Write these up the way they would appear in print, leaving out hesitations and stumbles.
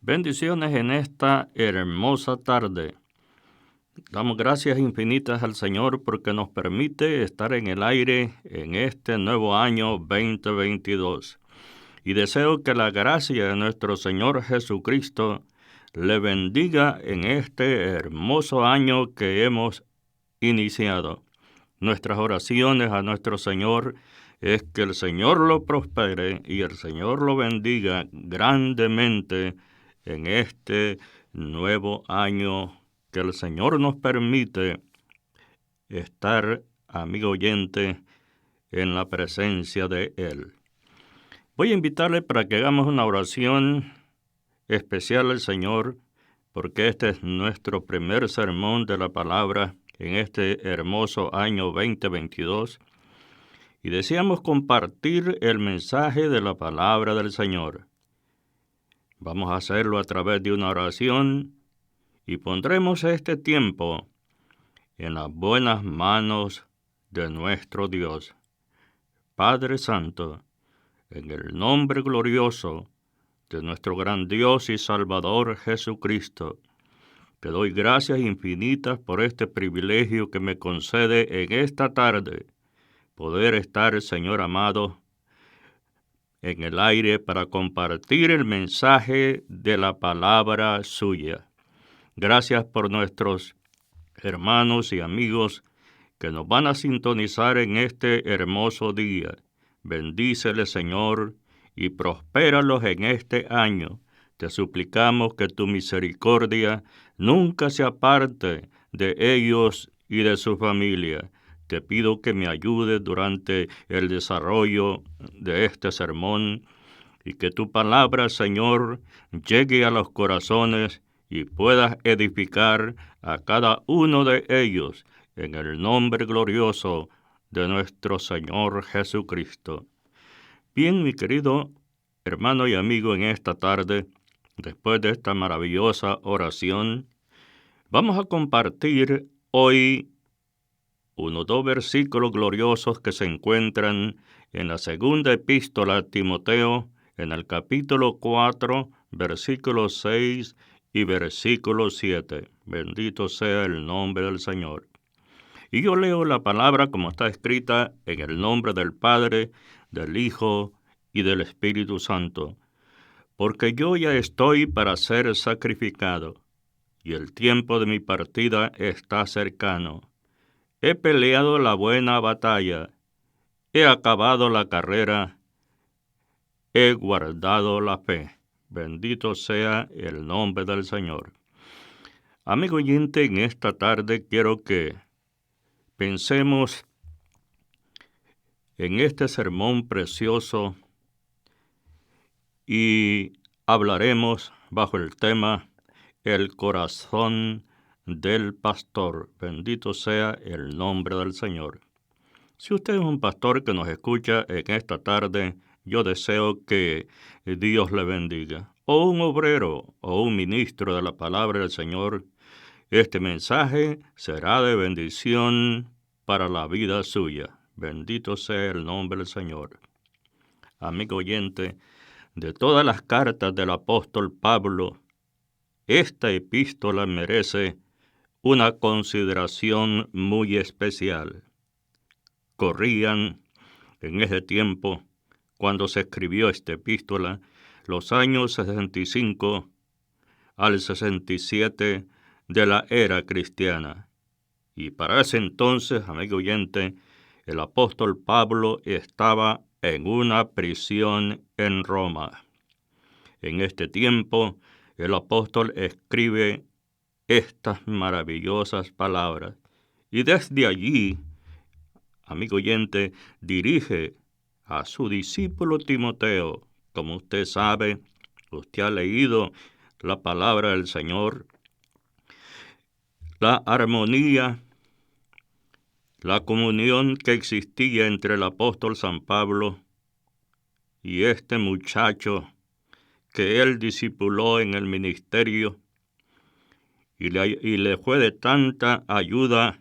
Bendiciones en esta hermosa tarde. Damos gracias infinitas al Señor porque nos permite estar en el aire en este nuevo año 2022. Y deseo que la gracia de nuestro Señor Jesucristo le bendiga en este hermoso año que hemos iniciado. Nuestras oraciones a nuestro Señor es que el Señor lo prospere y el Señor lo bendiga grandemente en este nuevo año que el Señor nos permite estar, amigo oyente, en la presencia de Él. Voy a invitarle para que hagamos una oración especial al Señor, porque este es nuestro primer sermón de la palabra en este hermoso año 2022, y deseamos compartir el mensaje de la palabra del Señor. Vamos a hacerlo a través de una oración y pondremos este tiempo en las buenas manos de nuestro Dios. Padre Santo, en el nombre glorioso de nuestro gran Dios y Salvador Jesucristo, te doy gracias infinitas por este privilegio que me concede en esta tarde, poder estar, Señor amado, en el aire para compartir el mensaje de la palabra suya. Gracias por nuestros hermanos y amigos que nos van a sintonizar en este hermoso día. Bendíceles, Señor, y prospéralos en este año. Te suplicamos que tu misericordia nunca se aparte de ellos y de su familia. Te pido que me ayudes durante el desarrollo de este sermón y que tu palabra, Señor, llegue a los corazones y puedas edificar a cada uno de ellos en el nombre glorioso de nuestro Señor Jesucristo. Bien, mi querido hermano y amigo, en esta tarde, después de esta maravillosa oración, vamos a compartir hoy unos 2 versículos gloriosos que se encuentran en la segunda epístola a Timoteo, en el capítulo 4, versículos 6 y versículo 7. Bendito sea el nombre del Señor. Y yo leo la palabra como está escrita en el nombre del Padre, del Hijo y del Espíritu Santo. Porque yo ya estoy para ser sacrificado, y el tiempo de mi partida está cercano. He peleado la buena batalla, he acabado la carrera, he guardado la fe. Bendito sea el nombre del Señor. Amigo oyente, en esta tarde quiero que pensemos en este sermón precioso y hablaremos bajo el tema El corazón del pastor. Bendito sea el nombre del Señor. Si usted es un pastor que nos escucha en esta tarde, yo deseo que Dios le bendiga. O un obrero o un ministro de la palabra del Señor, este mensaje será de bendición para la vida suya. Bendito sea el nombre del Señor. Amigo oyente, de todas las cartas del apóstol Pablo, esta epístola merece una consideración muy especial. Corrían en ese tiempo, cuando se escribió esta epístola, los años 65 al 67 de la era cristiana. Y para ese entonces, amigo oyente, el apóstol Pablo estaba en una prisión en Roma. En este tiempo, el apóstol escribe estas maravillosas palabras. Y desde allí, amigo oyente, dirige a su discípulo Timoteo. Como usted sabe, usted ha leído la palabra del Señor, la armonía, la comunión que existía entre el apóstol San Pablo y este muchacho que él discipuló en el ministerio y le fue de tanta ayuda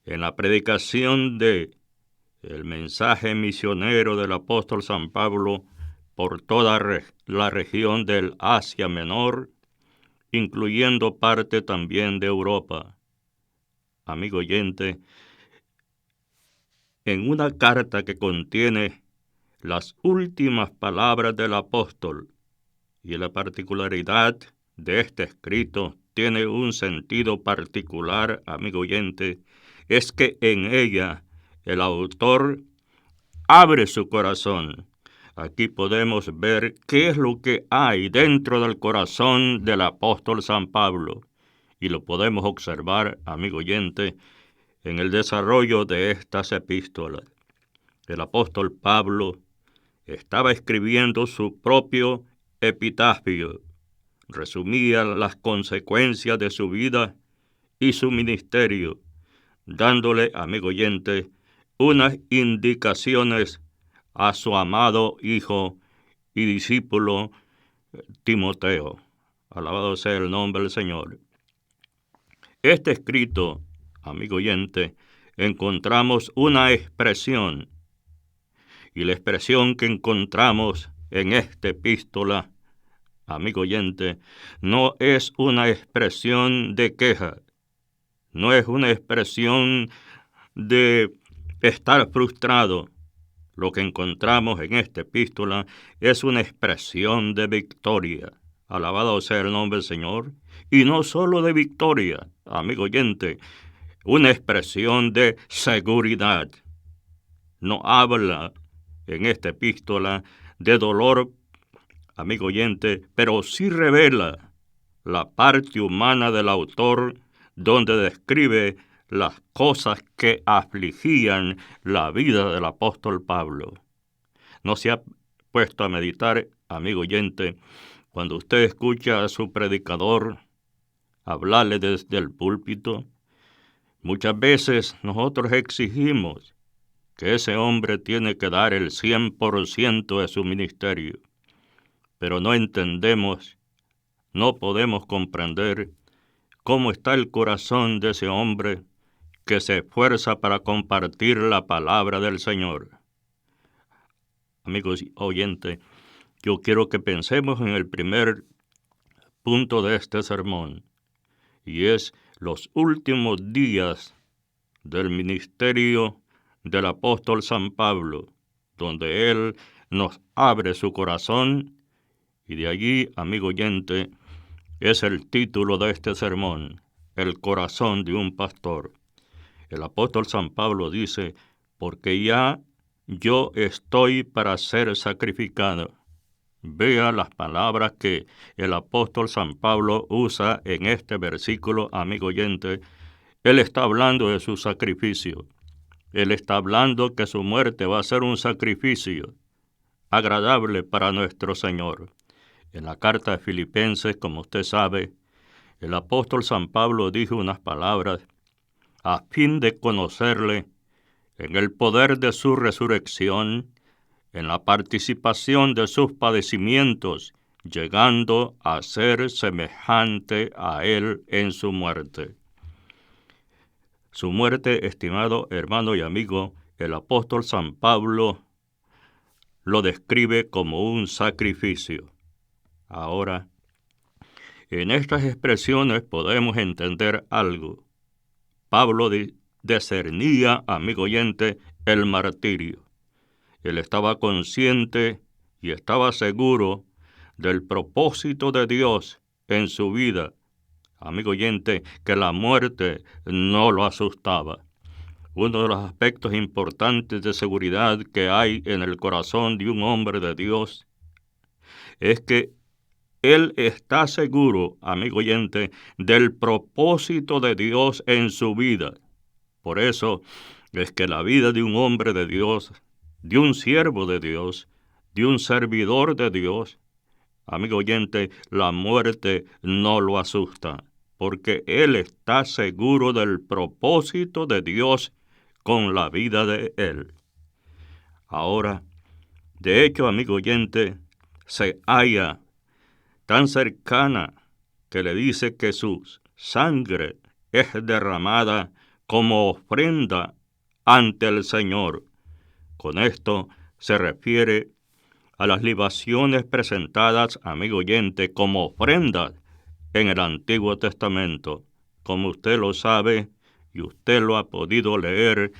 en la predicación de el mensaje misionero del apóstol San Pablo por toda la región del Asia Menor, incluyendo parte también de Europa. Amigo oyente, en una carta que contiene las últimas palabras del apóstol, y la particularidad de este escrito tiene un sentido particular, amigo oyente, es que en ella el autor abre su corazón. Aquí podemos ver qué es lo que hay dentro del corazón del apóstol San Pablo, y lo podemos observar, amigo oyente, en el desarrollo de estas epístolas. El apóstol Pablo estaba escribiendo su propio epitafio. Resumía las consecuencias de su vida y su ministerio, dándole, amigo oyente, unas indicaciones a su amado hijo y discípulo Timoteo. Alabado sea el nombre del Señor. Este escrito, amigo oyente, encontramos una expresión, y la expresión que encontramos en esta epístola, amigo oyente, no es una expresión de queja, no es una expresión de estar frustrado. Lo que encontramos en esta epístola es una expresión de victoria. Alabado sea el nombre del Señor. Y no solo de victoria, amigo oyente, una expresión de seguridad. No habla en esta epístola de dolor, amigo oyente, pero sí revela la parte humana del autor, donde describe las cosas que afligían la vida del apóstol Pablo. ¿No se ha puesto a meditar, amigo oyente, cuando usted escucha a su predicador hablarle desde el púlpito? Muchas veces nosotros exigimos que ese hombre tiene que dar el 100% de su ministerio, pero no entendemos, no podemos comprender cómo está el corazón de ese hombre que se esfuerza para compartir la palabra del Señor. Amigos oyentes, yo quiero que pensemos en el primer punto de este sermón, y es los últimos días del ministerio del apóstol San Pablo, donde él nos abre su corazón, y de allí, amigo oyente, es el título de este sermón, el corazón de un pastor. El apóstol San Pablo dice, porque ya yo estoy para ser sacrificado. Vea las palabras que el apóstol San Pablo usa en este versículo, amigo oyente. Él está hablando de su sacrificio. Él está hablando que su muerte va a ser un sacrificio agradable para nuestro Señor. En la carta de Filipenses, como usted sabe, el apóstol San Pablo dijo unas palabras a fin de conocerle en el poder de su resurrección, en la participación de sus padecimientos, llegando a ser semejante a él en su muerte. Su muerte, estimado hermano y amigo, el apóstol San Pablo lo describe como un sacrificio. Ahora, en estas expresiones podemos entender algo. Pablo discernía, amigo oyente, el martirio. Él estaba consciente y estaba seguro del propósito de Dios en su vida. Amigo oyente, que la muerte no lo asustaba. Uno de los aspectos importantes de seguridad que hay en el corazón de un hombre de Dios es que él está seguro, amigo oyente, del propósito de Dios en su vida. Por eso es que la vida de un hombre de Dios, de un siervo de Dios, de un servidor de Dios, amigo oyente, la muerte no lo asusta, porque él está seguro del propósito de Dios con la vida de él. Ahora, de hecho, amigo oyente, se halla tan cercana que le dice que su sangre es derramada como ofrenda ante el Señor. Con esto se refiere a las libaciones presentadas, amigo oyente, como ofrendas en el Antiguo Testamento. Como usted lo sabe y usted lo ha podido leer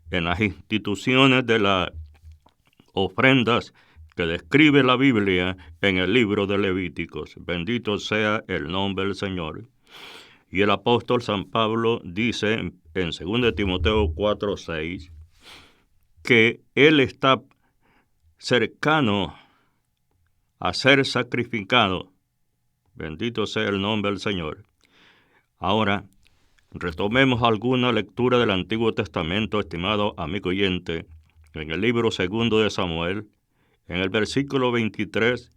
en las instituciones de las ofrendas que describe la Biblia en el libro de Levíticos. Bendito sea el nombre del Señor. Y el apóstol San Pablo dice en 2 Timoteo 4:6 que él está cercano a ser sacrificado. Bendito sea el nombre del Señor. Ahora, retomemos alguna lectura del Antiguo Testamento, estimado amigo oyente, en el libro 2 de Samuel, en el versículo 23,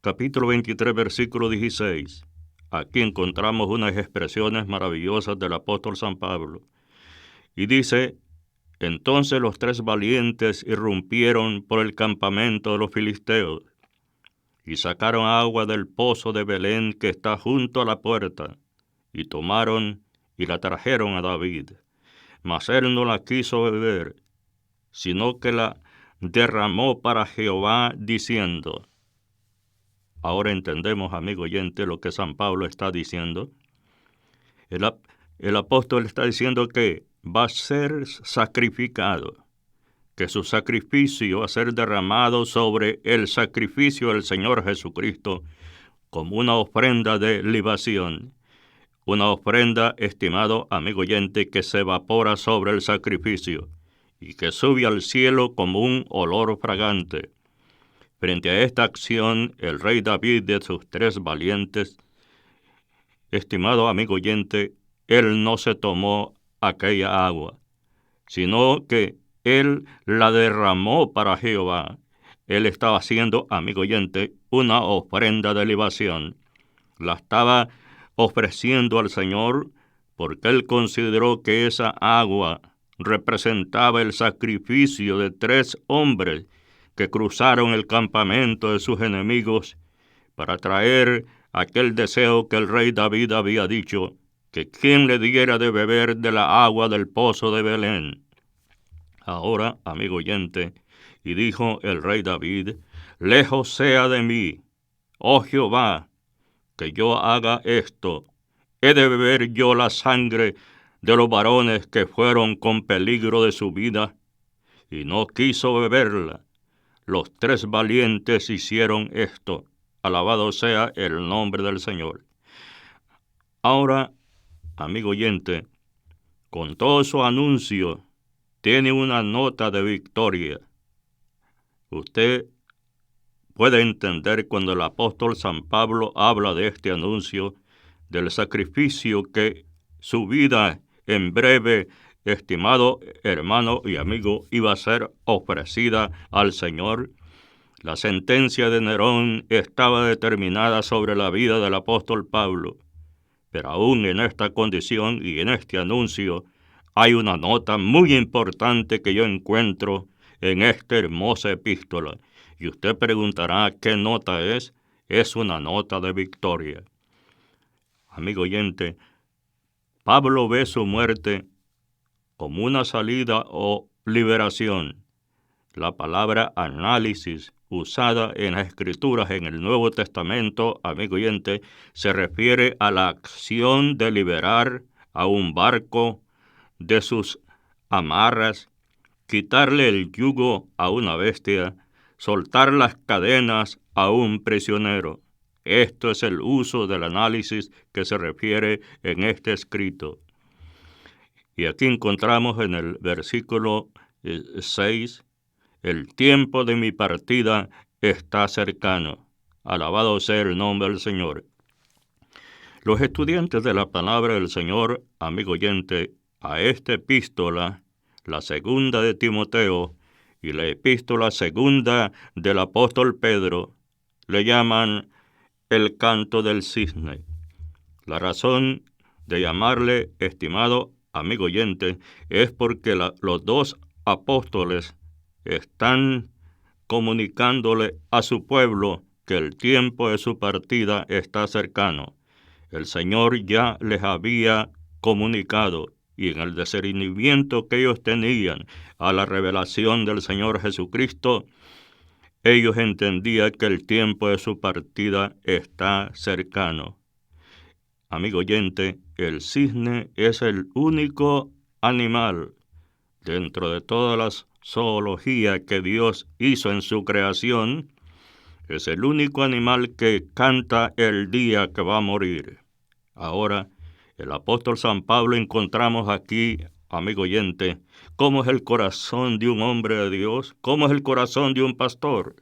capítulo 23, versículo 16. Aquí encontramos unas expresiones maravillosas del apóstol San Pablo. Y dice: entonces los 3 valientes irrumpieron por el campamento de los filisteos y sacaron agua del pozo de Belén que está junto a la puerta, y tomaron y la trajeron a David. Mas él no la quiso beber, sino que la derramó para Jehová, diciendo. Ahora entendemos, amigo oyente, lo que San Pablo está diciendo. El apóstol está diciendo que va a ser sacrificado, que su sacrificio va a ser derramado sobre el sacrificio del Señor Jesucristo como una ofrenda de libación. Una ofrenda, estimado amigo oyente, que se evapora sobre el sacrificio y que sube al cielo como un olor fragante. Frente a esta acción, el rey David de sus 3 valientes, estimado amigo oyente, él no se tomó aquella agua, sino que él la derramó para Jehová. Él estaba haciendo, amigo oyente, una ofrenda de libación. La estaba ofreciendo al Señor porque él consideró que esa agua representaba el sacrificio de 3 hombres que cruzaron el campamento de sus enemigos para traer aquel deseo que el rey David había dicho, que quien le diera de beber de la agua del pozo de Belén. Ahora, amigo oyente, y dijo el rey David: lejos sea de mí, oh Jehová, que yo haga esto. ¿He de beber yo la sangre de los varones que fueron con peligro de su vida? Y no quiso beberla. Los 3 valientes hicieron esto. Alabado sea el nombre del Señor. Ahora, amigo oyente, con todo su anuncio, tiene una nota de victoria. Usted puede entender cuando el apóstol San Pablo habla de este anuncio, del sacrificio que su vida en breve, estimado hermano y amigo, iba a ser ofrecida al Señor. La sentencia de Nerón estaba determinada sobre la vida del apóstol Pablo, pero aún en esta condición y en este anuncio hay una nota muy importante que yo encuentro en esta hermosa epístola. Y usted preguntará qué nota es. Es una nota de victoria. Amigo oyente, Pablo ve su muerte como una salida o liberación. La palabra análisis usada en las Escrituras en el Nuevo Testamento, amigo oyente, se refiere a la acción de liberar a un barco de sus amarras, quitarle el yugo a una bestia, soltar las cadenas a un prisionero. Esto es el uso del análisis que se refiere en este escrito. Y aquí encontramos en el versículo 6, el tiempo de mi partida está cercano. Alabado sea el nombre del Señor. Los estudiantes de la palabra del Señor, amigo oyente, a esta epístola, la 2 de Timoteo y la epístola 2 del apóstol Pedro, le llaman el canto del cisne. La razón de llamarle, estimado amigo oyente, es porque los 2 apóstoles están comunicándole a su pueblo que el tiempo de su partida está cercano. El Señor ya les había comunicado, y en el discernimiento que ellos tenían a la revelación del Señor Jesucristo, ellos entendían que el tiempo de su partida está cercano. Amigo oyente, el cisne es el único animal dentro de todas las zoologías que Dios hizo en su creación. Es el único animal que canta el día que va a morir. Ahora, el apóstol San Pablo encontramos aquí, amigo oyente, cómo es el corazón de un hombre de Dios, cómo es el corazón de un pastor.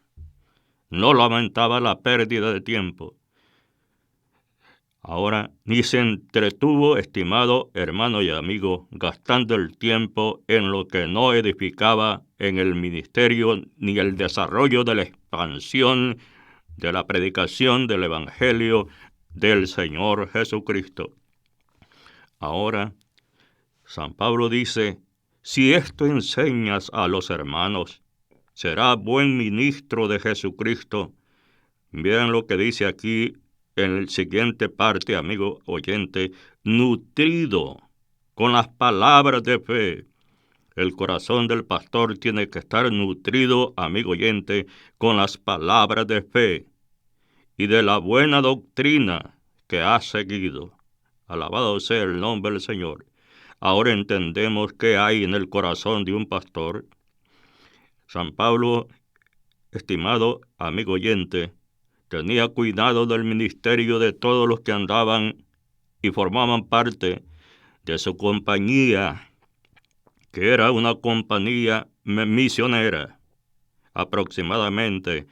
No lamentaba la pérdida de tiempo. Ahora, ni se entretuvo, estimado hermano y amigo, gastando el tiempo en lo que no edificaba en el ministerio ni el desarrollo de la expansión de la predicación del Evangelio del Señor Jesucristo. Ahora, San Pablo dice, si esto enseñas a los hermanos, será buen ministro de Jesucristo. Vean lo que dice aquí en la siguiente parte, amigo oyente, nutrido con las palabras de fe. El corazón del pastor tiene que estar nutrido, amigo oyente, con las palabras de fe y de la buena doctrina que ha seguido. Alabado sea el nombre del Señor. Ahora entendemos qué hay en el corazón de un pastor. San Pablo, estimado amigo oyente, tenía cuidado del ministerio de todos los que andaban y formaban parte de su compañía, que era una compañía misionera. Aproximadamente,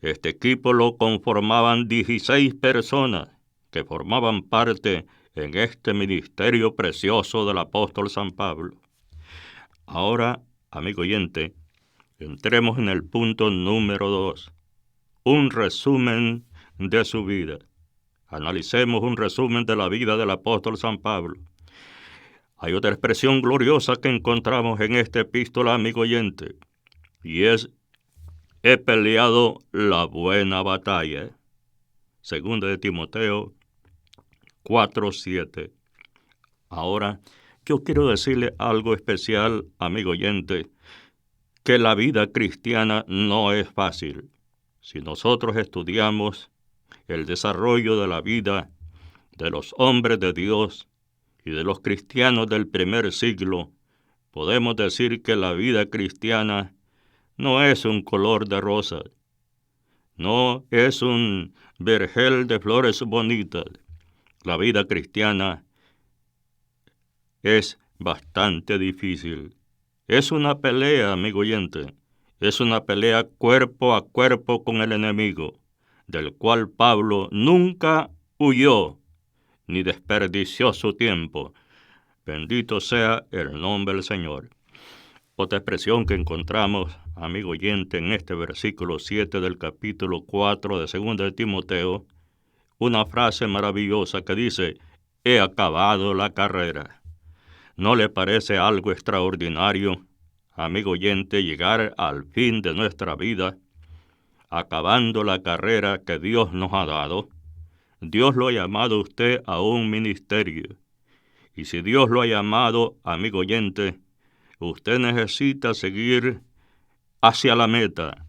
este equipo lo conformaban 16 personas que formaban parte en este ministerio precioso del apóstol San Pablo. Ahora, amigo oyente, entremos en el punto número 2, un resumen de su vida. Analicemos un resumen de la vida del apóstol San Pablo. Hay otra expresión gloriosa que encontramos en esta epístola, amigo oyente, y es: he peleado la buena batalla. Segunda de Timoteo 4:7. Ahora, yo quiero decirle algo especial, amigo oyente, que la vida cristiana no es fácil. Si nosotros estudiamos el desarrollo de la vida de los hombres de Dios y de los cristianos del primer siglo, podemos decir que la vida cristiana no es un color de rosa, no es un vergel de flores bonitas. La vida cristiana es bastante difícil. Es una pelea, amigo oyente. Es una pelea cuerpo a cuerpo con el enemigo, del cual Pablo nunca huyó ni desperdició su tiempo. Bendito sea el nombre del Señor. Otra expresión que encontramos, amigo oyente, en este versículo 7 del capítulo 4 de 2 de Timoteo, una frase maravillosa que dice: he acabado la carrera. ¿No le parece algo extraordinario, amigo oyente, llegar al fin de nuestra vida, acabando la carrera que Dios nos ha dado? Dios lo ha llamado a usted a un ministerio. Y si Dios lo ha llamado, amigo oyente, usted necesita seguir hacia la meta.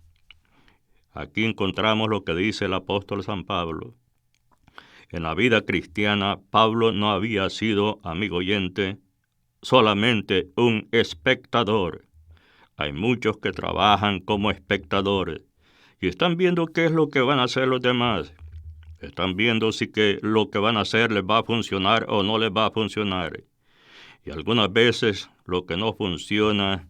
Aquí encontramos lo que dice el apóstol San Pablo. En la vida cristiana, Pablo no había sido, amigo oyente, solamente un espectador. Hay muchos que trabajan como espectadores y están viendo qué es lo que van a hacer los demás. Están viendo si que lo que van a hacer les va a funcionar o no les va a funcionar. Y algunas veces lo que no funciona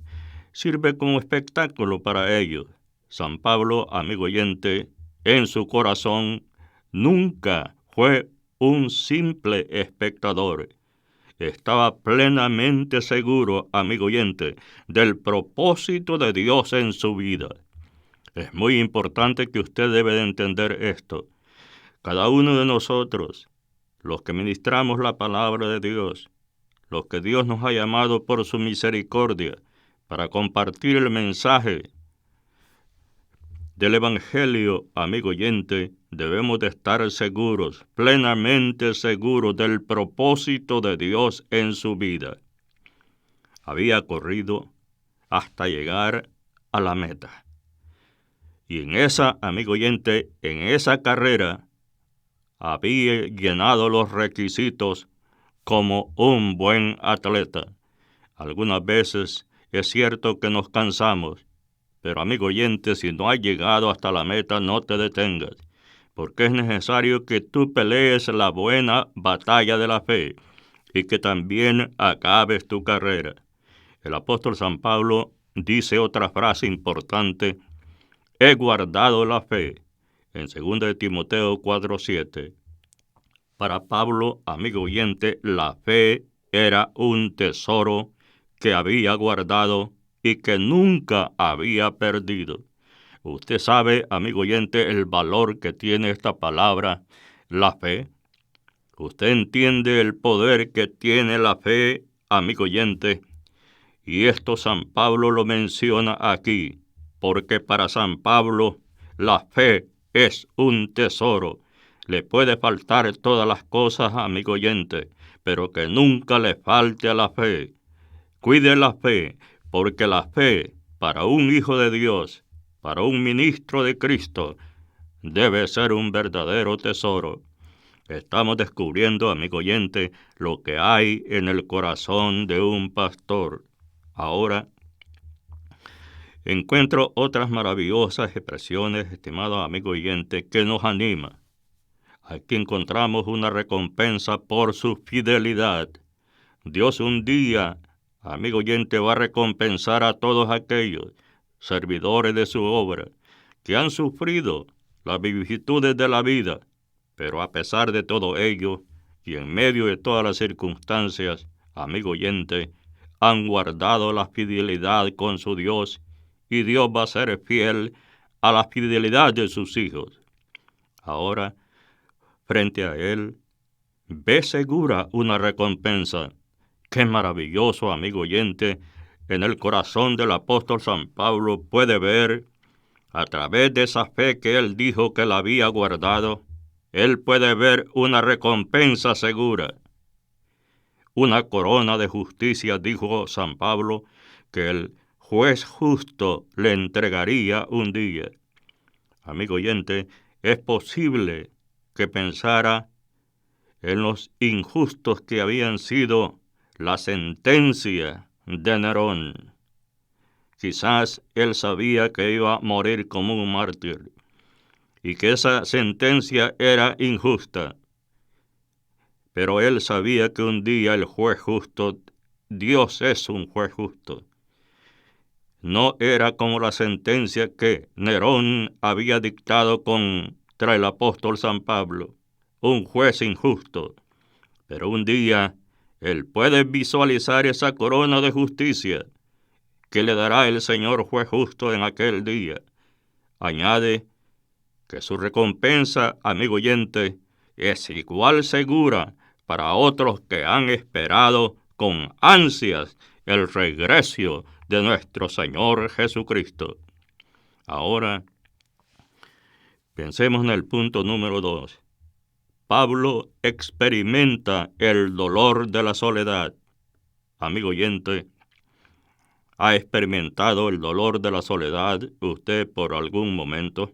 sirve como espectáculo para ellos. San Pablo, amigo oyente, en su corazón nunca fue un simple espectador. Estaba plenamente seguro, amigo oyente, del propósito de Dios en su vida. Es muy importante que usted debe de entender esto. Cada uno de nosotros, los que ministramos la palabra de Dios, los que Dios nos ha llamado por su misericordia para compartir el mensaje del Evangelio, amigo oyente, debemos de estar seguros, plenamente seguros del propósito de Dios en su vida. Había corrido hasta llegar a la meta. Y en esa, amigo oyente, en esa carrera, había llenado los requisitos como un buen atleta. Algunas veces es cierto que nos cansamos, pero amigo oyente, si no has llegado hasta la meta, no te detengas, porque es necesario que tú pelees la buena batalla de la fe y que también acabes tu carrera. El apóstol San Pablo dice otra frase importante: he guardado la fe, en 2 de Timoteo 4:7. Para Pablo, amigo oyente, la fe era un tesoro que había guardado y que nunca había perdido. Usted sabe, amigo oyente, el valor que tiene esta palabra, la fe. Usted entiende el poder que tiene la fe, amigo oyente. Y esto San Pablo lo menciona aquí, porque para San Pablo la fe es un tesoro. Le puede faltar todas las cosas, amigo oyente, pero que nunca le falte a la fe. Cuide la fe, porque la fe para un hijo de Dios, para un ministro de Cristo, debe ser un verdadero tesoro. Estamos descubriendo, amigo oyente, lo que hay en el corazón de un pastor. Ahora, encuentro otras maravillosas expresiones, estimado amigo oyente, que nos anima. Aquí encontramos una recompensa por su fidelidad. Dios un día, amigo oyente, va a recompensar a todos aquellos servidores de su obra que han sufrido las vicisitudes de la vida, pero a pesar de todo ello y en medio de todas las circunstancias, amigo oyente, han guardado la fidelidad con su Dios, y Dios va a ser fiel a la fidelidad de sus hijos. Ahora, frente a Él, ve segura una recompensa. Qué maravilloso, amigo oyente, en el corazón del apóstol San Pablo puede ver, a través de esa fe que él dijo que la había guardado, él puede ver una recompensa segura. Una corona de justicia, dijo San Pablo, que el juez justo le entregaría un día. Amigo oyente, es posible que pensara en los injustos que habían sido la sentencia de Nerón. Quizás él sabía que iba a morir como un mártir y que esa sentencia era injusta. Pero él sabía que un día el juez justo, Dios es un juez justo, no era como la sentencia que Nerón había dictado contra el apóstol San Pablo, un juez injusto. Pero un día él puede visualizar esa corona de justicia que le dará el Señor juez justo en aquel día. Añade que su recompensa, amigo oyente, es igual segura para otros que han esperado con ansias el regreso de nuestro Señor Jesucristo. Ahora, pensemos en el punto número 2. Pablo experimenta el dolor de la soledad. Amigo oyente, ¿ha experimentado el dolor de la soledad usted por algún momento?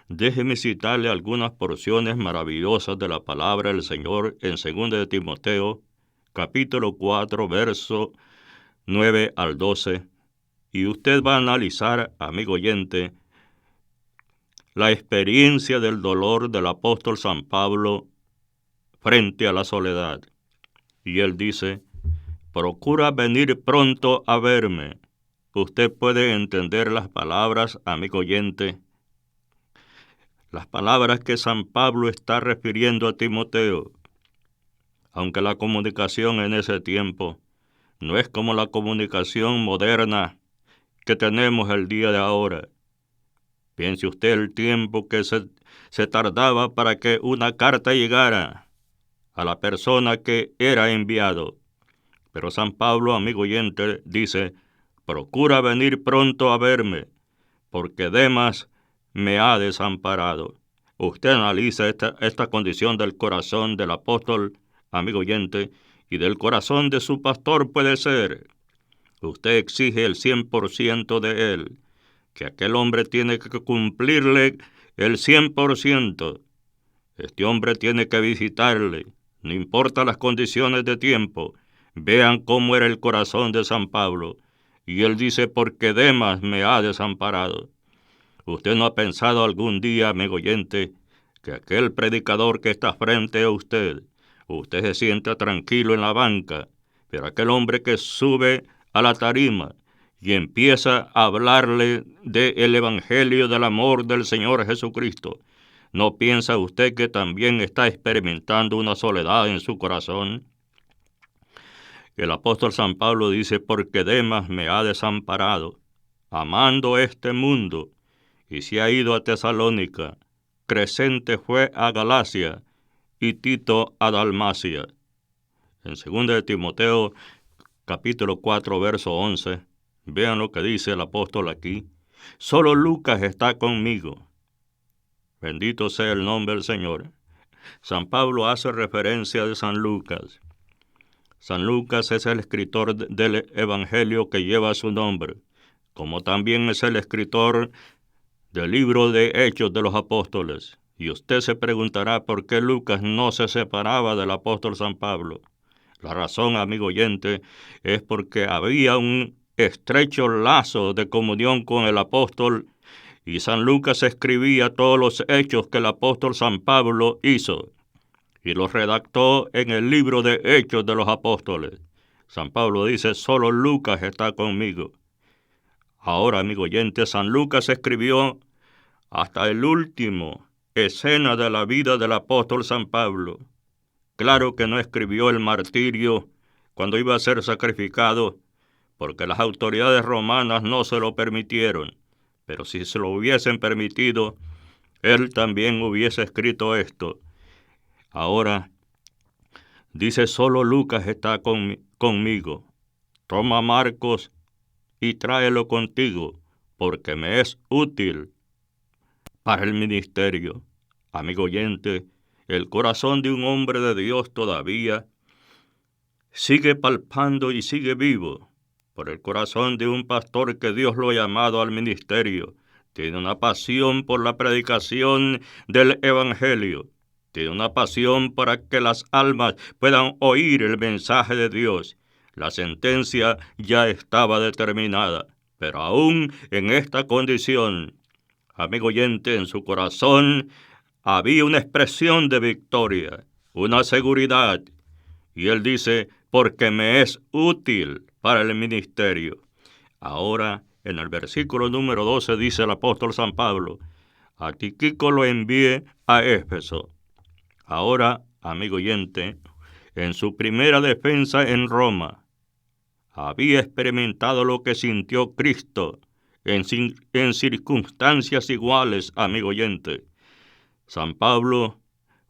Déjeme citarle algunas porciones maravillosas de la palabra del Señor en 2 de Timoteo, capítulo 4, verso 9 al 12, y usted va a analizar, amigo oyente, la experiencia del dolor del apóstol San Pablo frente a la soledad. Y él dice: procura venir pronto a verme. Usted puede entender las palabras, amigo oyente, las palabras que San Pablo está refiriendo a Timoteo. Aunque la comunicación en ese tiempo no es como la comunicación moderna que tenemos el día de ahora. Piense usted el tiempo que se tardaba para que una carta llegara a la persona que era enviado. Pero San Pablo, amigo oyente, dice: procura venir pronto a verme, porque Demas me ha desamparado. Usted analiza esta condición del corazón del apóstol, amigo oyente, y del corazón de su pastor puede ser. Usted exige el 100% de él, que aquel hombre tiene que cumplirle el 100%. Este hombre tiene que visitarle, no importa las condiciones de tiempo. Vean cómo era el corazón de San Pablo. Y él dice, porque Demas me ha desamparado. ¿Usted no ha pensado algún día, amigo oyente, que aquel predicador que está frente a usted se sienta tranquilo en la banca, pero aquel hombre que sube a la tarima y empieza a hablarle del Evangelio del amor del Señor Jesucristo, ¿no piensa usted que también está experimentando una soledad en su corazón? El apóstol San Pablo dice, porque Demas me ha desamparado, amando este mundo, y se ha ido a Tesalónica. Crescente fue a Galacia, y Tito a Dalmacia. En 2 de Timoteo, capítulo 4, verso 11, vean lo que dice el apóstol aquí. Solo Lucas está conmigo. Bendito sea el nombre del Señor. San Pablo hace referencia de San Lucas. San Lucas es el escritor del Evangelio que lleva su nombre, como también es el escritor del libro de Hechos de los Apóstoles. Y usted se preguntará por qué Lucas no se separaba del apóstol San Pablo. La razón, amigo oyente, es porque había un estrecho lazo de comunión con el apóstol, y San Lucas escribía todos los hechos que el apóstol San Pablo hizo, y los redactó en el libro de Hechos de los Apóstoles. San Pablo dice, solo Lucas está conmigo. Ahora, amigo oyente, San Lucas escribió hasta el último escena de la vida del apóstol San Pablo. Claro que no escribió el martirio cuando iba a ser sacrificado, porque las autoridades romanas no se lo permitieron. Pero si se lo hubiesen permitido, él también hubiese escrito esto. Ahora, dice, solo Lucas está conmigo. Toma Marcos y tráelo contigo, porque me es útil para el ministerio. Amigo oyente, el corazón de un hombre de Dios todavía sigue palpando y sigue vivo por el corazón de un pastor que Dios lo ha llamado al ministerio. Tiene una pasión por la predicación del Evangelio. Tiene una pasión para que las almas puedan oír el mensaje de Dios. La sentencia ya estaba determinada, pero aún en esta condición, amigo oyente, en su corazón había una expresión de victoria, una seguridad. Y él dice, porque me es útil para el ministerio. Ahora, en el versículo número 12 dice el apóstol San Pablo, a Tíquico lo envié a Éfeso. Ahora, amigo oyente, en su primera defensa en Roma, había experimentado lo que sintió Cristo en circunstancias iguales, amigo oyente. San Pablo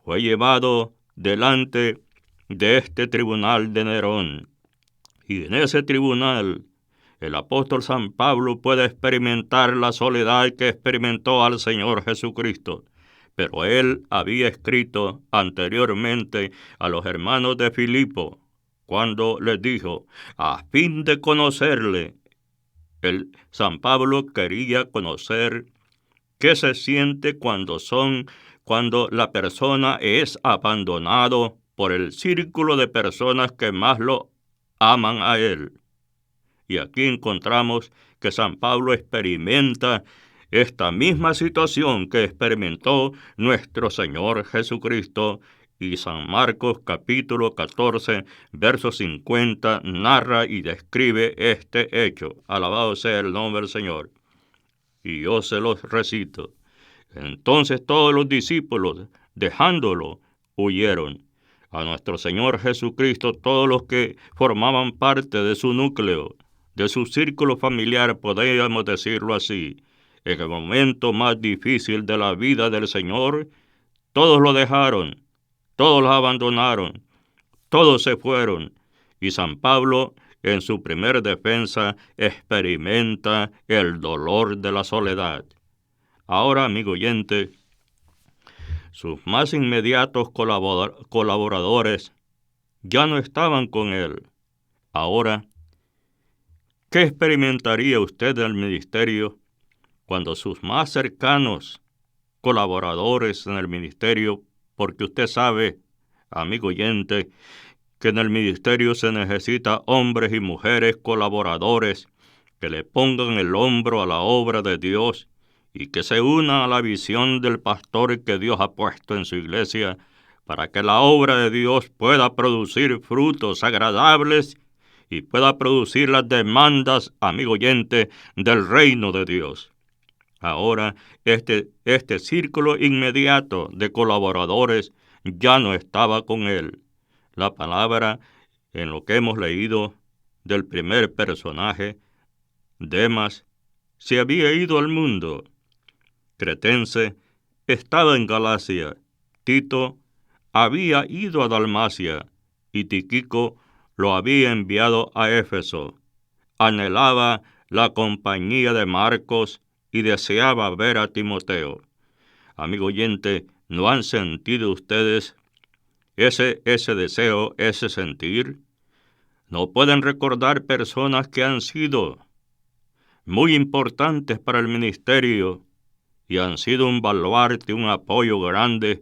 fue llevado delante de este tribunal de Nerón. Y en ese tribunal, el apóstol San Pablo puede experimentar la soledad que experimentó al Señor Jesucristo. Pero él había escrito anteriormente a los hermanos de Filipo, cuando les dijo, a fin de conocerle. San Pablo quería conocer qué se siente cuando la persona es abandonado por el círculo de personas que más lo aman a él. Y aquí encontramos que San Pablo experimenta esta misma situación que experimentó nuestro Señor Jesucristo, y San Marcos capítulo 14, verso 50, narra y describe este hecho. Alabado sea el nombre del Señor. Y yo se los recito. Entonces todos los discípulos, dejándolo, huyeron. A nuestro Señor Jesucristo, todos los que formaban parte de su núcleo, de su círculo familiar, podríamos decirlo así, en el momento más difícil de la vida del Señor, todos lo dejaron, todos lo abandonaron, todos se fueron. Y San Pablo, en su primer defensa, experimenta el dolor de la soledad. Ahora, amigo oyente, sus más inmediatos colaboradores ya no estaban con él. Ahora, ¿qué experimentaría usted del ministerio cuando sus más cercanos colaboradores en el ministerio, porque usted sabe, amigo oyente, que en el ministerio se necesita hombres y mujeres colaboradores que le pongan el hombro a la obra de Dios y que se unan a la visión del pastor que Dios ha puesto en su iglesia para que la obra de Dios pueda producir frutos agradables y pueda producir las demandas, amigo oyente, del reino de Dios. Ahora, este círculo inmediato de colaboradores ya no estaba con él. La palabra, en lo que hemos leído del primer personaje, Demas, se había ido al mundo. Cretense estaba en Galacia. Tito había ido a Dalmacia y Tíquico lo había enviado a Éfeso. Anhelaba la compañía de Marcos y deseaba ver a Timoteo. Amigo oyente, ¿no han sentido ustedes ese deseo, ese sentir? ¿No pueden recordar personas que han sido muy importantes para el ministerio y han sido un baluarte, un apoyo grande,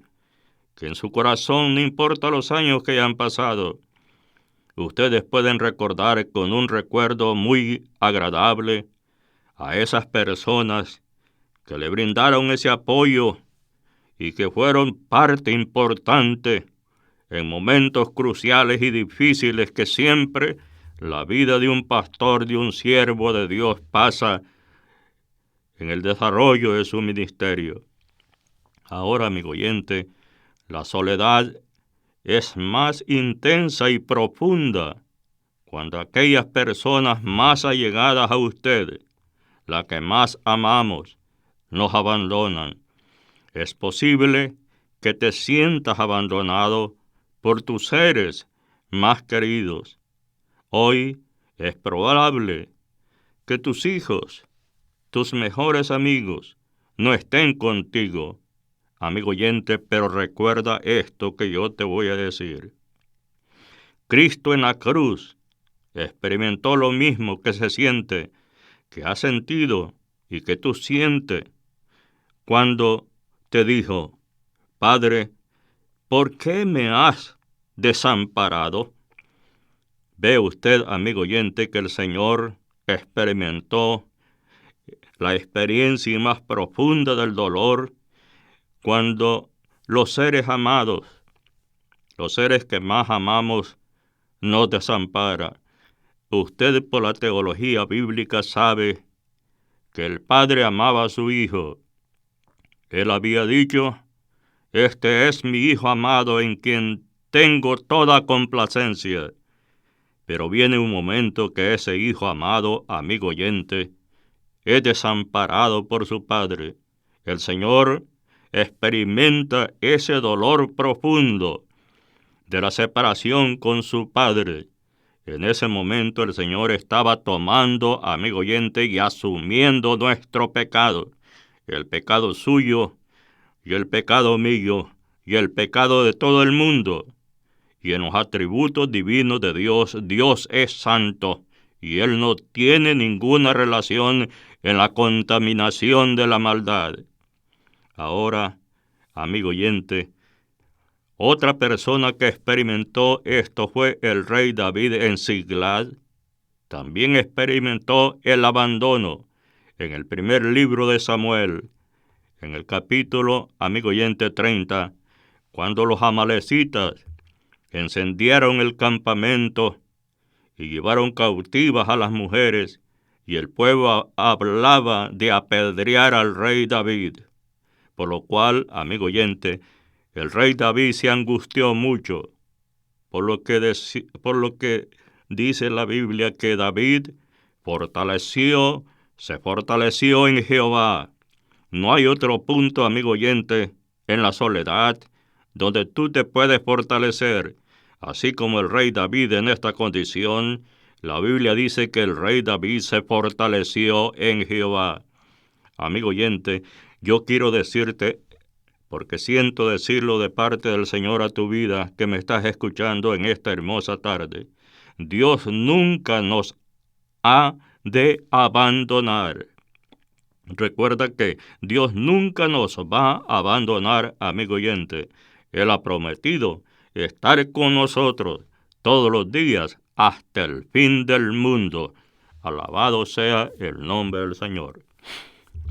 que en su corazón, no importa los años que hayan pasado, ustedes pueden recordar con un recuerdo muy agradable a esas personas que le brindaron ese apoyo y que fueron parte importante en momentos cruciales y difíciles que siempre la vida de un pastor, de un siervo de Dios pasa en el desarrollo de su ministerio. Ahora, amigo oyente, la soledad es más intensa y profunda cuando aquellas personas más allegadas a usted, las que más amamos, nos abandonan. Es posible que te sientas abandonado por tus seres más queridos. Hoy es probable que tus hijos, tus mejores amigos, no estén contigo, amigo oyente, pero recuerda esto que yo te voy a decir. Cristo en la cruz experimentó lo mismo que se siente, que ha sentido y que tú sientes cuando te dijo: Padre, ¿por qué me has desamparado? Ve usted, amigo oyente, que el Señor experimentó la experiencia más profunda del dolor cuando los seres amados, los seres que más amamos, nos desamparan. Usted, por la teología bíblica, sabe que el Padre amaba a su Hijo. Él había dicho: Este es mi Hijo amado en quien tengo toda complacencia. Pero viene un momento que ese Hijo amado, amigo oyente, es desamparado por su Padre. El Señor experimenta ese dolor profundo de la separación con su Padre. En ese momento el Señor estaba tomando, amigo oyente, y asumiendo nuestro pecado, el pecado suyo y el pecado mío y el pecado de todo el mundo. Y en los atributos divinos de Dios, Dios es santo y Él no tiene ninguna relación en la contaminación de la maldad. Ahora, amigo oyente, otra persona que experimentó esto fue el rey David en Siglag. También experimentó el abandono en el primer libro de Samuel, en el capítulo, amigo oyente, 30, cuando los amalecitas encendieron el campamento y llevaron cautivas a las mujeres, y el pueblo hablaba de apedrear al rey David. Por lo cual, amigo oyente, el rey David se angustió mucho, por lo que dice la Biblia que David se fortaleció en Jehová. No hay otro punto, amigo oyente, en la soledad donde tú te puedes fortalecer. Así como el rey David en esta condición, la Biblia dice que el rey David se fortaleció en Jehová. Amigo oyente, yo quiero decirte, porque siento decirlo de parte del Señor a tu vida, que me estás escuchando en esta hermosa tarde. Dios nunca nos ha de abandonar. Recuerda que Dios nunca nos va a abandonar, amigo oyente. Él ha prometido estar con nosotros todos los días hasta el fin del mundo. Alabado sea el nombre del Señor.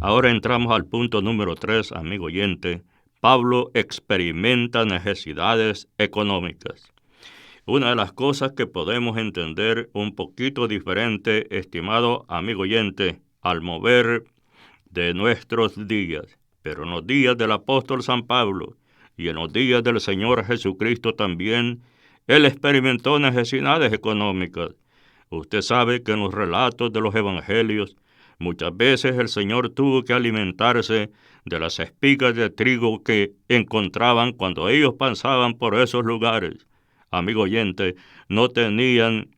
Ahora entramos al punto número 3, amigo oyente. Pablo experimenta necesidades económicas. Una de las cosas que podemos entender un poquito diferente, estimado amigo oyente, al mover de nuestros días, pero en los días del apóstol San Pablo y en los días del Señor Jesucristo también, él experimentó necesidades económicas. Usted sabe que en los relatos de los evangelios, muchas veces el Señor tuvo que alimentarse de las espigas de trigo que encontraban cuando ellos pasaban por esos lugares. Amigo oyente, no tenían,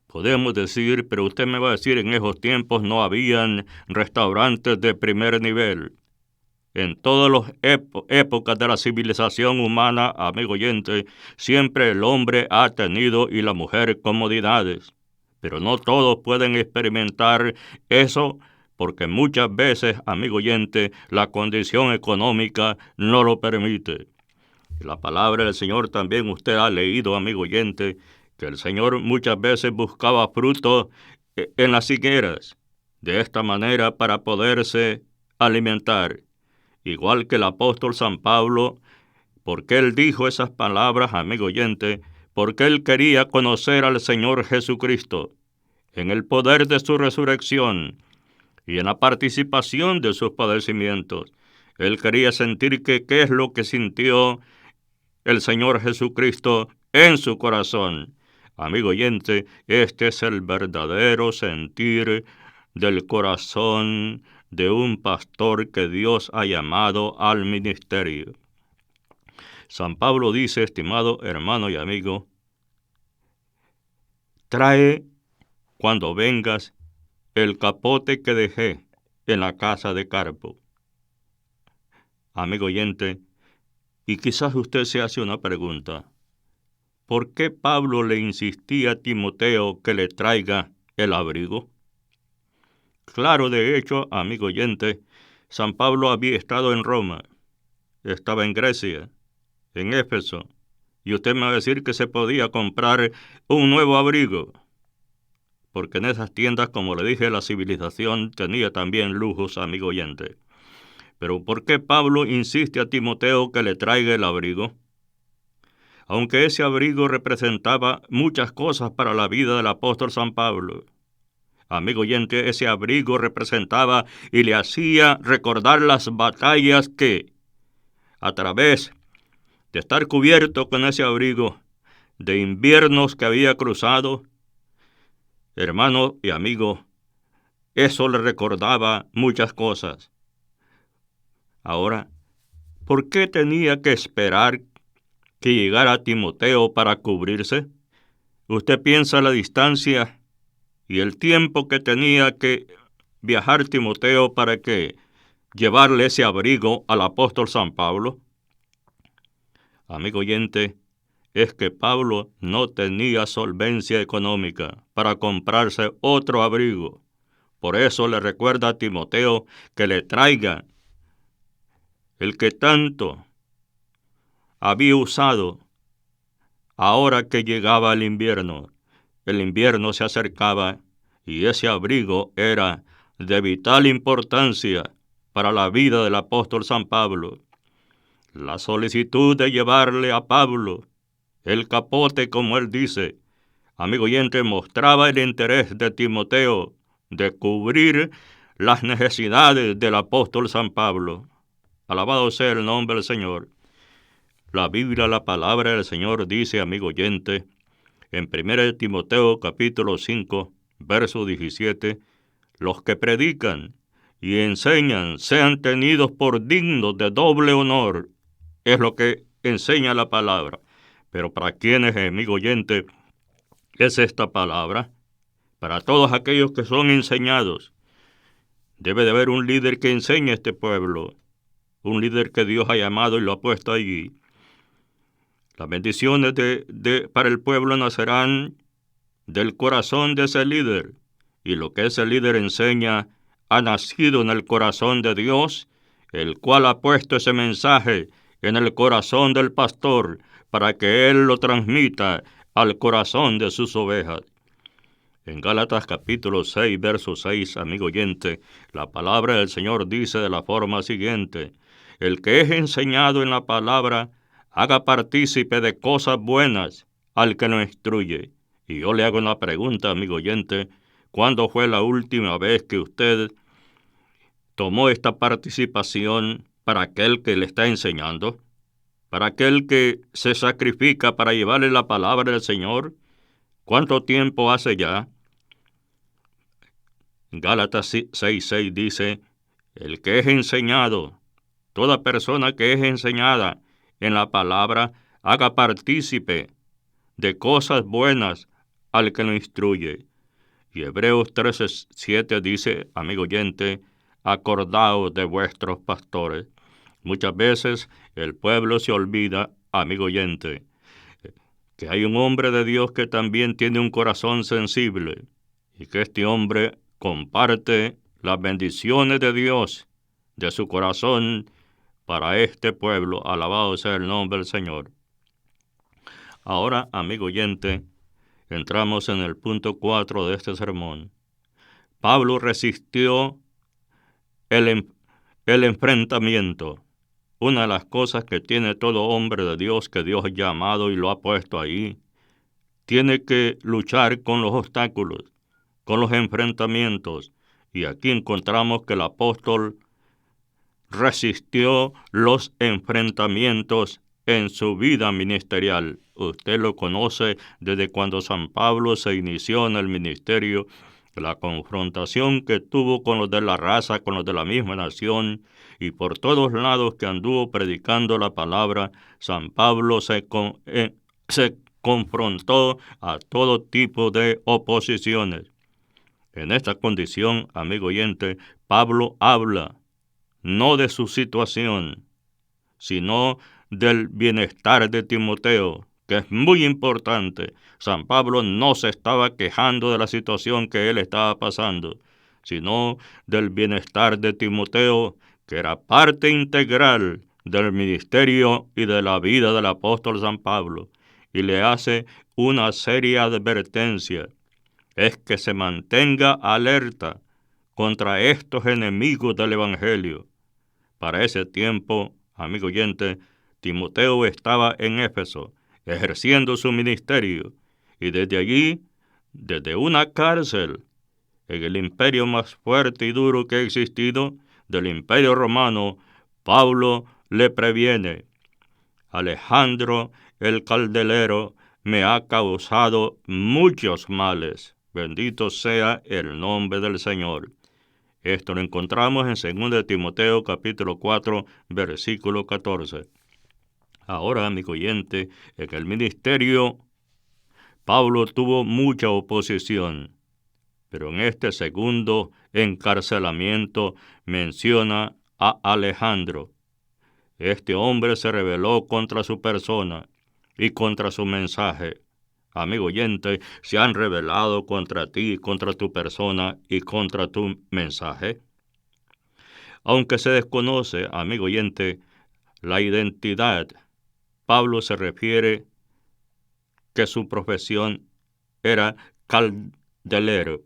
podemos decir, pero usted me va a decir, en esos tiempos no habían restaurantes de primer nivel. En todas las épocas de la civilización humana, amigo oyente, siempre el hombre ha tenido y la mujer comodidades. Pero no todos pueden experimentar eso porque muchas veces, amigo oyente, la condición económica no lo permite. La palabra del Señor también usted ha leído, amigo oyente, que el Señor muchas veces buscaba fruto en las higueras, de esta manera para poderse alimentar. Igual que el apóstol San Pablo, porque él dijo esas palabras, amigo oyente, porque él quería conocer al Señor Jesucristo, en el poder de su resurrección y en la participación de sus padecimientos. Él quería sentir qué es lo que sintió el Señor Jesucristo en su corazón. Amigo oyente, este es el verdadero sentir del corazón de un pastor que Dios ha llamado al ministerio. San Pablo dice, estimado hermano y amigo, trae cuando vengas el capote que dejé en la casa de Carpo. Amigo oyente, y quizás usted se hace una pregunta. ¿Por qué Pablo le insistía a Timoteo que le traiga el abrigo? Claro, de hecho, amigo oyente, San Pablo había estado en Roma, estaba en Grecia, en Éfeso, y usted me va a decir que se podía comprar un nuevo abrigo, porque en esas tiendas, como le dije, la civilización tenía también lujos, amigo oyente. Pero ¿por qué Pablo insiste a Timoteo que le traiga el abrigo? Aunque ese abrigo representaba muchas cosas para la vida del apóstol San Pablo. Amigo oyente, ese abrigo representaba y le hacía recordar las batallas que, a través de estar cubierto con ese abrigo, de inviernos que había cruzado, hermano y amigo, eso le recordaba muchas cosas. Ahora, ¿por qué tenía que esperar que llegara Timoteo para cubrirse? ¿Usted piensa la distancia y el tiempo que tenía que viajar Timoteo para que llevarle ese abrigo al apóstol San Pablo? Amigo oyente, es que Pablo no tenía solvencia económica para comprarse otro abrigo. Por eso le recuerda a Timoteo que le traiga el que tanto había usado ahora que llegaba el invierno. El invierno se acercaba y ese abrigo era de vital importancia para la vida del apóstol San Pablo. La solicitud de llevarle a Pablo el capote, como él dice, amigo oyente, mostraba el interés de Timoteo de cubrir las necesidades del apóstol San Pablo. Alabado sea el nombre del Señor. La Biblia, la palabra del Señor dice, amigo oyente, en 1 Timoteo capítulo 5, verso 17, los que predican y enseñan sean tenidos por dignos de doble honor. Es lo que enseña la palabra. Pero ¿para quiénes, amigo oyente, es esta palabra? Para todos aquellos que son enseñados. Debe de haber un líder que enseñe a este pueblo, un líder que Dios ha llamado y lo ha puesto allí. Las bendiciones para el pueblo nacerán del corazón de ese líder, y lo que ese líder enseña ha nacido en el corazón de Dios, el cual ha puesto ese mensaje en el corazón del pastor para que él lo transmita al corazón de sus ovejas. En Gálatas capítulo 6, verso 6, amigo oyente, la palabra del Señor dice de la forma siguiente: el que es enseñado en la palabra, haga partícipe de cosas buenas al que lo instruye. Y yo le hago una pregunta, amigo oyente: ¿cuándo fue la última vez que usted tomó esta participación para aquel que le está enseñando? ¿Para aquel que se sacrifica para llevarle la palabra del Señor? ¿Cuánto tiempo hace ya? Gálatas 6:6 dice: el que es enseñado, toda persona que es enseñada en la palabra, haga partícipe de cosas buenas al que lo instruye. Y Hebreos 13:7 dice, amigo oyente, acordaos de vuestros pastores. Muchas veces el pueblo se olvida, amigo oyente, que hay un hombre de Dios que también tiene un corazón sensible y que este hombre comparte las bendiciones de Dios de su corazón para este pueblo. Alabado sea el nombre del Señor. Ahora, amigo oyente, entramos en el punto 4 de este sermón. Pablo resistió el enfrentamiento. Una de las cosas que tiene todo hombre de Dios que Dios ha llamado y lo ha puesto ahí, tiene que luchar con los obstáculos, con los enfrentamientos. Y aquí encontramos que el apóstol resistió los enfrentamientos en su vida ministerial. Usted lo conoce desde cuando San Pablo se inició en el ministerio, la confrontación que tuvo con los de la raza, con los de la misma nación, y por todos lados que anduvo predicando la palabra, San Pablo se confrontó a todo tipo de oposiciones. En esta condición, amigo oyente, Pablo habla no de su situación, sino del bienestar de Timoteo, que es muy importante. San Pablo no se estaba quejando de la situación que él estaba pasando, sino del bienestar de Timoteo, que era parte integral del ministerio y de la vida del apóstol San Pablo, y le hace una seria advertencia: es que se mantenga alerta contra estos enemigos del Evangelio. Para ese tiempo, amigo oyente, Timoteo estaba en Éfeso, ejerciendo su ministerio, y desde allí, desde una cárcel, en el imperio más fuerte y duro que ha existido, del imperio romano, Pablo le previene: Alejandro el Caldelero me ha causado muchos males. Bendito sea el nombre del Señor. Esto lo encontramos en 2 Timoteo capítulo 4, versículo 14. Ahora, amigo oyente, en el ministerio Pablo tuvo mucha oposición, pero en este segundo encarcelamiento menciona a Alejandro. Este hombre se rebeló contra su persona y contra su mensaje. Amigo oyente, se han rebelado contra ti, contra tu persona y contra tu mensaje. Aunque se desconoce, amigo oyente, la identidad, Pablo se refiere que su profesión era caldelero,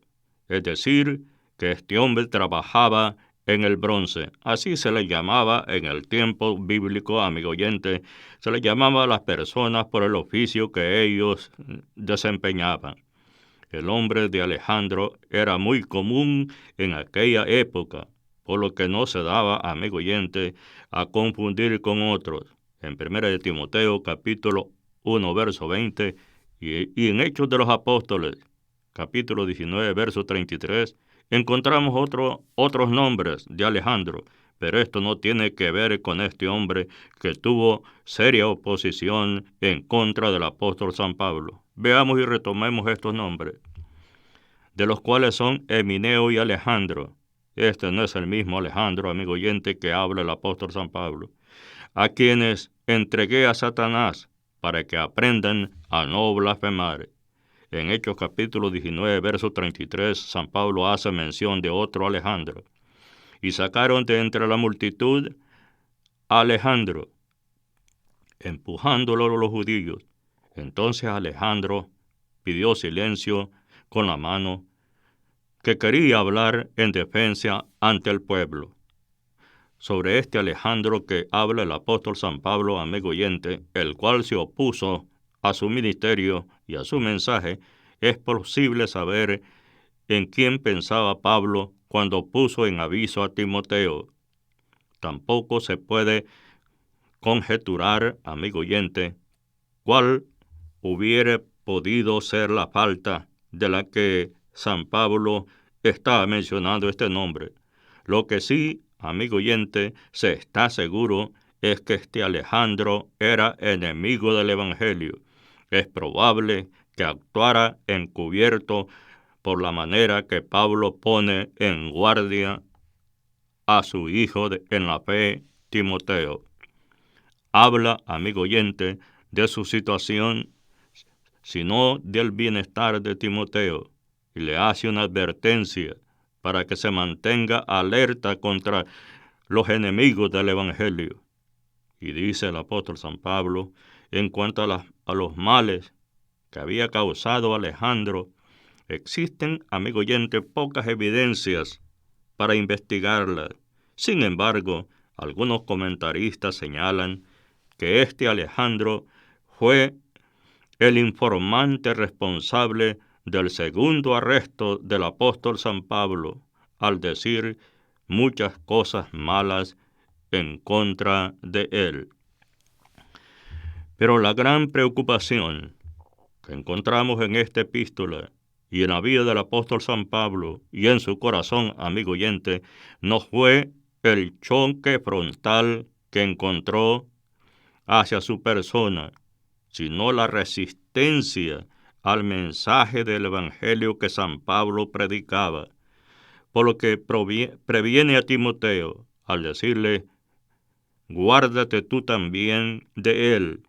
es decir, que este hombre trabajaba en el bronce. Así se le llamaba en el tiempo bíblico, amigo oyente, se le llamaba a las personas por el oficio que ellos desempeñaban. El nombre de Alejandro era muy común en aquella época, por lo que no se daba, amigo oyente, a confundir con otros. En 1 Timoteo capítulo 1, verso 20, y en Hechos de los Apóstoles, capítulo 19, verso 33, encontramos otros nombres de Alejandro, pero esto no tiene que ver con este hombre que tuvo seria oposición en contra del apóstol San Pablo. Veamos y retomemos estos nombres, de los cuales son Emineo y Alejandro. Este no es el mismo Alejandro, amigo oyente, que habla el apóstol San Pablo, a quienes entregué a Satanás para que aprendan a no blasfemar. En Hechos capítulo 19, verso 33, San Pablo hace mención de otro Alejandro. y sacaron de entre la multitud a Alejandro, empujándolo los judíos. Entonces Alejandro pidió silencio con la mano, que quería hablar en defensa ante el pueblo. Sobre este Alejandro que habla el apóstol San Pablo, amigo oyente, el cual se opuso a su ministerio y a su mensaje, es posible saber en quién pensaba Pablo cuando puso en aviso a Timoteo. Tampoco se puede conjeturar, amigo oyente, cuál hubiera podido ser la falta de la que San Pablo está mencionando este nombre. Lo que sí, amigo oyente, se está seguro es que este Alejandro era enemigo del Evangelio. Es probable que actuara encubierto por la manera que Pablo pone en guardia a su hijo en la fe, Timoteo. Habla, amigo oyente, de su situación, sino del bienestar de Timoteo, y le hace una advertencia para que se mantenga alerta contra los enemigos del Evangelio. Y dice el apóstol San Pablo, en cuanto a los males que había causado Alejandro, existen, amigo oyente, pocas evidencias para investigarlas. Sin embargo, algunos comentaristas señalan que este Alejandro fue el informante responsable del segundo arresto del apóstol San Pablo, al decir muchas cosas malas en contra de él. Pero la gran preocupación que encontramos en esta epístola y en la vida del apóstol San Pablo y en su corazón, amigo oyente, no fue el choque frontal que encontró hacia su persona, sino la resistencia al mensaje del Evangelio que San Pablo predicaba, por lo que previene a Timoteo al decirle, guárdate tú también de él,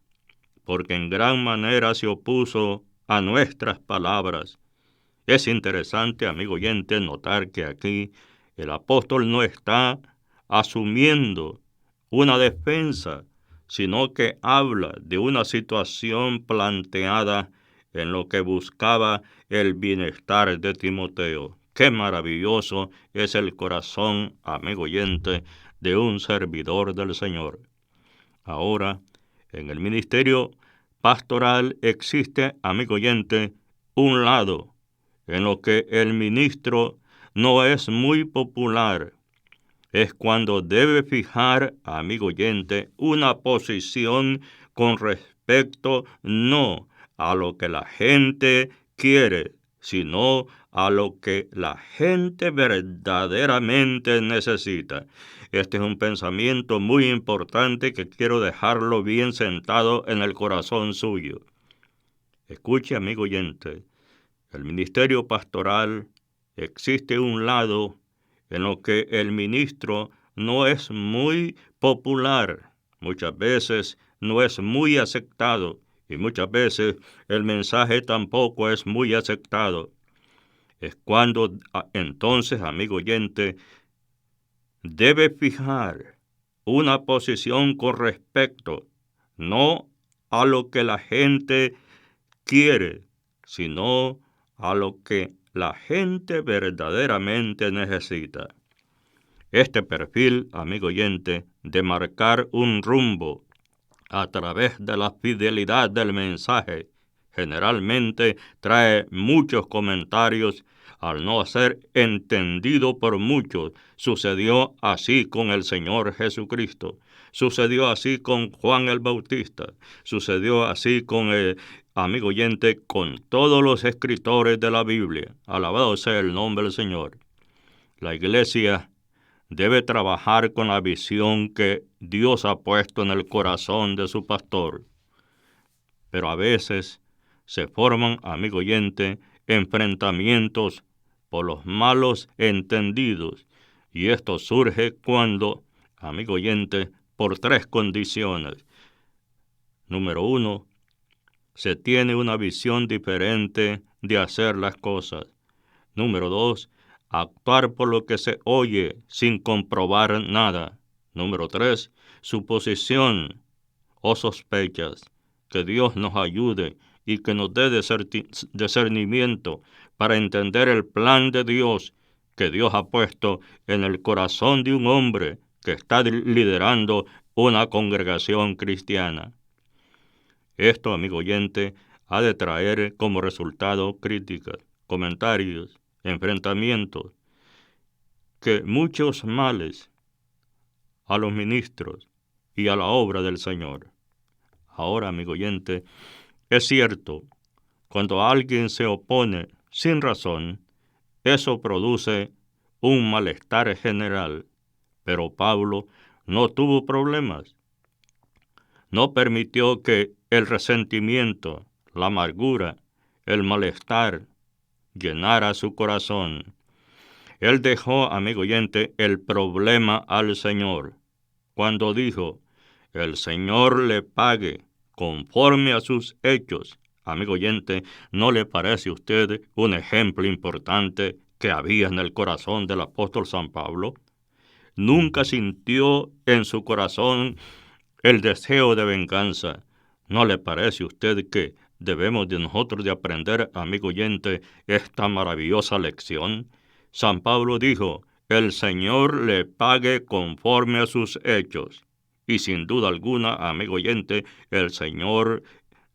porque en gran manera se opuso a nuestras palabras. Es interesante, amigo oyente, notar que aquí el apóstol no está asumiendo una defensa, sino que habla de una situación planteada en lo que buscaba el bienestar de Timoteo. Qué maravilloso es el corazón, amigo oyente, de un servidor del Señor. Ahora, en el ministerio pastoral existe, amigo oyente, un lado en lo que el ministro no es muy popular. Es cuando debe fijar, amigo oyente, una posición con respecto no a lo que la gente quiere, sino a lo que la gente verdaderamente necesita. Este es un pensamiento muy importante que quiero dejarlo bien sentado en el corazón suyo. Escuche, amigo oyente, el ministerio pastoral existe un lado en lo que el ministro no es muy popular, muchas veces no es muy aceptado y muchas veces el mensaje tampoco es muy aceptado. Es cuando entonces, amigo oyente, debe fijar una posición con respecto no a lo que la gente quiere, sino a lo que la gente verdaderamente necesita. Este perfil, amigo oyente, de marcar un rumbo a través de la fidelidad del mensaje, generalmente trae muchos comentarios al no ser entendido por muchos. Sucedió así con el Señor Jesucristo. Sucedió así con Juan el Bautista. Sucedió así con amigo oyente, con todos los escritores de la Biblia. Alabado sea el nombre del Señor. La iglesia debe trabajar con la visión que Dios ha puesto en el corazón de su pastor. Pero a veces se forman, amigo oyente, enfrentamientos por los malos entendidos. Y esto surge cuando, amigo oyente, por tres condiciones. Número 1, se tiene una visión diferente de hacer las cosas. Número 2, actuar por lo que se oye sin comprobar nada. Número 3, suposición o sospechas. Que Dios nos ayude y que nos dé discernimiento para entender el plan de Dios que Dios ha puesto en el corazón de un hombre que está liderando una congregación cristiana. Esto, amigo oyente, ha de traer como resultado críticas, comentarios, enfrentamientos, que muchos males a los ministros y a la obra del Señor. Ahora, amigo oyente, es cierto, cuando alguien se opone sin razón, eso produce un malestar general, pero Pablo no tuvo problemas. No permitió que el resentimiento, la amargura, el malestar llenara su corazón. Él dejó, amigo oyente, el problema al Señor, cuando dijo, el Señor le pague conforme a sus hechos. Amigo oyente, ¿no le parece a usted un ejemplo importante que había en el corazón del apóstol San Pablo? Nunca sintió en su corazón el deseo de venganza. ¿No le parece a usted que debemos de nosotros de aprender, amigo oyente, esta maravillosa lección? San Pablo dijo, el Señor le pague conforme a sus hechos. Y sin duda alguna, amigo oyente, el Señor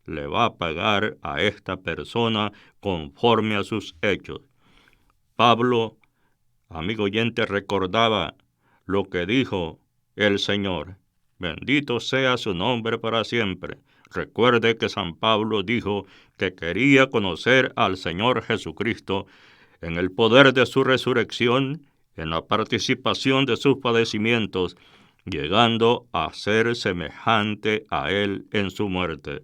le va a pagar a esta persona conforme a sus hechos. Pablo, amigo oyente, recordaba lo que dijo el Señor. Bendito sea su nombre para siempre. Recuerde que San Pablo dijo que quería conocer al Señor Jesucristo en el poder de su resurrección, en la participación de sus padecimientos, llegando a ser semejante a Él en su muerte.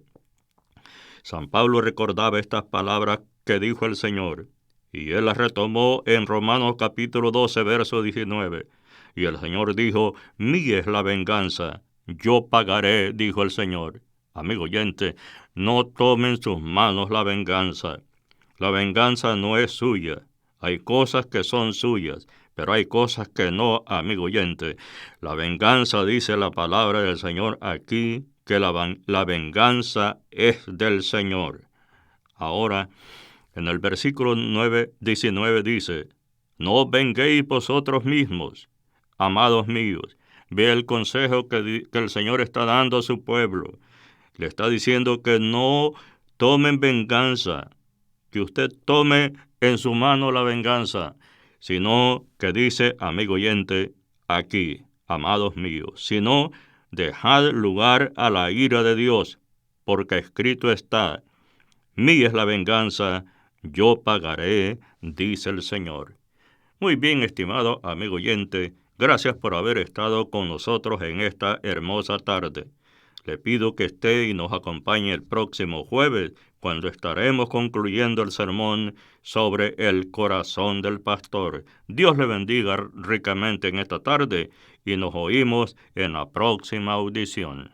San Pablo recordaba estas palabras que dijo el Señor, y él las retomó en Romanos capítulo 12, verso 19. Y el Señor dijo, mía es la venganza, yo pagaré, dijo el Señor. Amigo oyente, no tome en sus manos la venganza. La venganza no es suya. Hay cosas que son suyas, pero hay cosas que no, amigo oyente. La venganza, dice la palabra del Señor aquí, que la venganza es del Señor. Ahora, en el versículo 19 dice, no os venguéis vosotros mismos, amados míos. Ve el consejo que el Señor está dando a su pueblo. Le está diciendo que no tomen venganza, que usted tome en su mano la venganza, sino que dice, amigo oyente, aquí, amados míos, sino dejad lugar a la ira de Dios, porque escrito está, mía es la venganza, yo pagaré, dice el Señor. Muy bien, estimado amigo oyente, gracias por haber estado con nosotros en esta hermosa tarde. Le pido que esté y nos acompañe el próximo jueves, cuando estaremos concluyendo el sermón sobre el corazón del pastor. Dios le bendiga ricamente en esta tarde y nos oímos en la próxima audición.